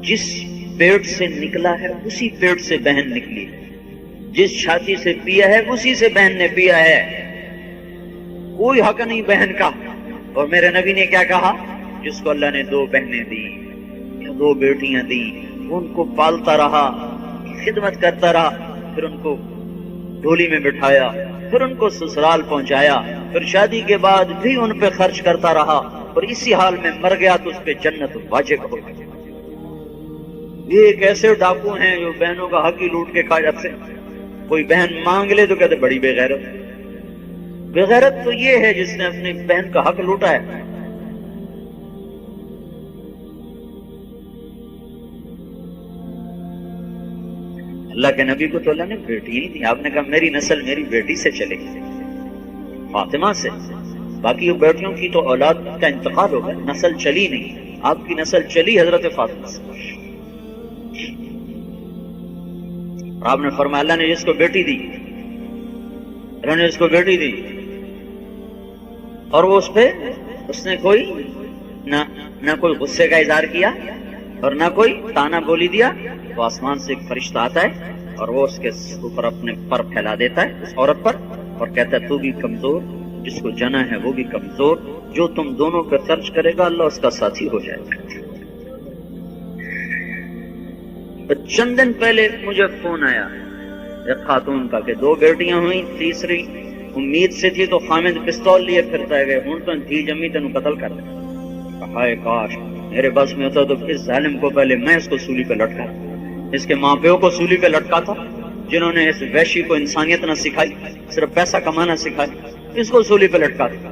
جس پیٹ سے نکلا ہے اسی پیٹ سے بہن نکلی ہے، جس چھاتی سے پیا ہے اسی سے بہن نے پیا ہے، کوئی حق نہیں بہن کا۔ اور میرے نبی نے کیا کہا؟ جس کو اللہ نے 2 بہنیں دی یا 2 بیٹیاں دی، ان کو پالتا رہا، خدمت کرتا رہا، پھر ان کو ڈھولی میں بٹھایا، پھر ان کو سسرال پہنچایا، پھر شادی کے بعد بھی ان پہ خرچ کرتا رہا، اور اسی حال میں مر گیا تو اس پہ جنت واجب ہو۔ یہ ایک ایسے ڈاکو ہیں جو بہنوں کا حق ہی لوٹ کے کھا جاتے ہیں۔ کوئی بہن مانگ لے تو کہتے بڑی بے غیرت۔ بے غیرت تو یہ ہے جس نے اپنی بہن کا حق لوٹا ہے۔ اللہ کے نبی کو تو اللہ نے بیٹی ہی دی، آپ نے کہا میری نسل میری بیٹی سے چلے گی، فاطمہ سے، باقی وہ بیٹیوں کی تو اولاد کا انتقال ہو گیا، نسل چلی نہیں، آپ کی نسل چلی حضرت فاطمہ سے۔ اور آپ نے فرمایا اللہ نے جس کو بیٹی دی، اللہ نے جس کو بیٹی دی اور وہ اس نے کوئی نہ کوئی غصے کا اظہار کیا اور نہ کوئی تانا بولی دیا، وہ آسمان سے ایک فرشتہ آتا ہے اور وہ اس کے اوپر اپنے پر پھیلا دیتا ہے اس عورت پر، اور کہتا ہے تو بھی کمزور، جس کو جنا ہے وہ بھی کمزور، جو تم دونوں پہ خرچ کرے گا اللہ اس کا ساتھی ہو جائے گا۔ چند دن پہلے مجھے فون آیا ایک خاتون کا کہ 2 بیٹیاں ہوئیں، تیسری امید سے تھی تو خامد پستول لیے پھرتا ہے، ہوں تو دھی جمی تینوں قتل کر دے۔ ہائے کاش میرے بس میں ہوتا تو اس ظالم کو پہلے میں اس کو سولی پہ لٹکا، اس کے ماں پیو کو سولی پہ لٹکا تھا، جنہوں نے اس وحشی کو انسانیت نہ سکھائی، صرف پیسہ کمانا سکھائی، اس کو سولی پہ لٹکا تھا۔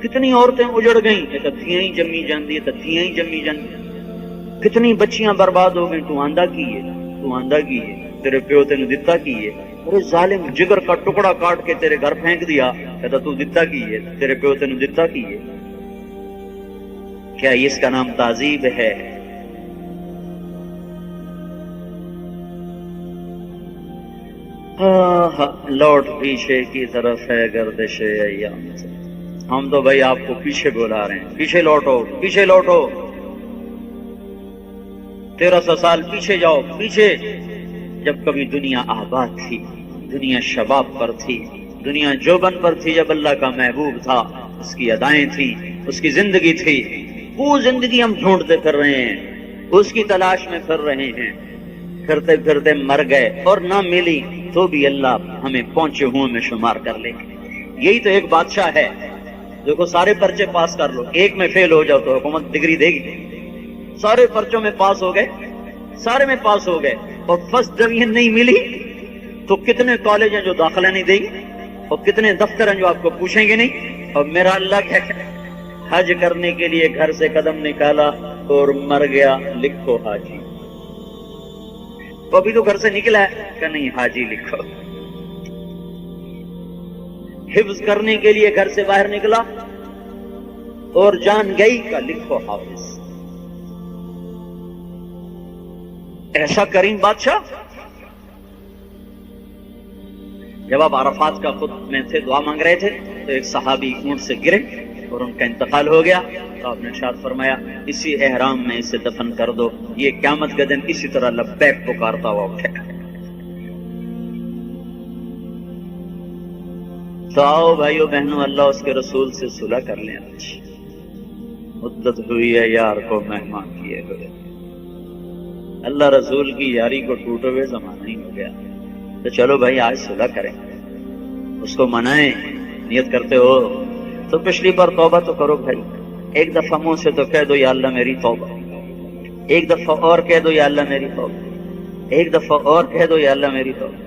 کتنی عورتیں اجڑ گئیں، دھیاں ہی جمی جاندی ہے، دھیاں ہی جمی جاندی، کتنی بچیاں برباد ہو گئیں، تو آندہ کی ہے، تو آندہ کی ہے، تیرے پیو تینوں دتا کی ہے، ارے ظالم جگر کا ٹکڑا کاٹ کے تیرے گھر پھینک دیا، کہتا تو دتا کی ہے، تیرے پیو تینوں دتا کی ہے۔ کیا اس کا نام تعذیب ہے؟ لوٹ پیچھے کی طرف ہے گردش ایام سے، ہم تو بھائی آپ کو پیچھے بلا رہے ہیں، پیچھے لوٹو، پیچھے لوٹو، 1300 سال پیچھے جاؤ، پیچھے، جب کبھی دنیا آباد تھی، دنیا شباب پر تھی، دنیا جوبن پر تھی، جب اللہ کا محبوب تھا، اس کی ادائیں تھی، اس کی زندگی تھی، وہ زندگی ہم ڈھونڈتے پھر رہے ہیں، اس کی تلاش میں پھر رہے ہیں، پھرتے پھرتے مر گئے اور نہ ملی تو بھی اللہ ہمیں پہنچے ہوئے میں شمار کر لے گے۔ یہی تو ایک بادشاہ ہے، دیکھو سارے پرچے پاس کر لو، ایک میں فیل ہو جاؤ تو حکومت ڈگری دے گی، سارے پرچوں میں پاس ہو گئے، سارے میں پاس ہو گئے اور فرسٹ ڈویژن نہیں ملی تو کتنے کالج ہیں جو داخلہ نہیں دیں گے، اور کتنے دفتر ہیں جو آپ کو پوچھیں گے نہیں۔ اور میرا اللہ کیا کہ حج کرنے کے لیے گھر سے قدم نکالا اور مر گیا، لکھو حاجی، تو ابھی تو گھر سے نکلا ہے کہ نہیں، حاجی لکھو۔ حفظ کرنے کے لیے گھر سے باہر نکلا اور جان گئی کا لکھو حافظ۔ ایسا کریم بادشاہ، جب آپ عرفات کا خود میں تھے دعا مانگ رہے تھے تو ایک صحابی اونٹ سے گرے اور ان کا انتقال ہو گیا، تو آپ نے ارشاد فرمایا اسی احرام میں اسے دفن کر دو، یہ قیامت کے دن اسی طرح لبیک پکارتا ہوا اٹھے گا۔ تو آؤ بھائیو بہنوں، اللہ اس کے رسول سے صلح کر لیں، آج مدت ہوئی ہے یار کو مہمان کیے ہوئے، اللہ رسول کی یاری کو ٹوٹے ہوئے زمانہ ہی ہو گیا، تو چلو بھائی آج صلح کریں، اس کو منائیں، نیت کرتے ہو تو پچھلی بار توبہ تو کرو بھائی، ایک دفعہ منہ سے تو کہہ دو یا اللہ میری توبہ، ایک دفعہ اور کہہ دو یا اللہ میری توبہ، ایک دفعہ اور کہہ دو یا اللہ میری توبہ۔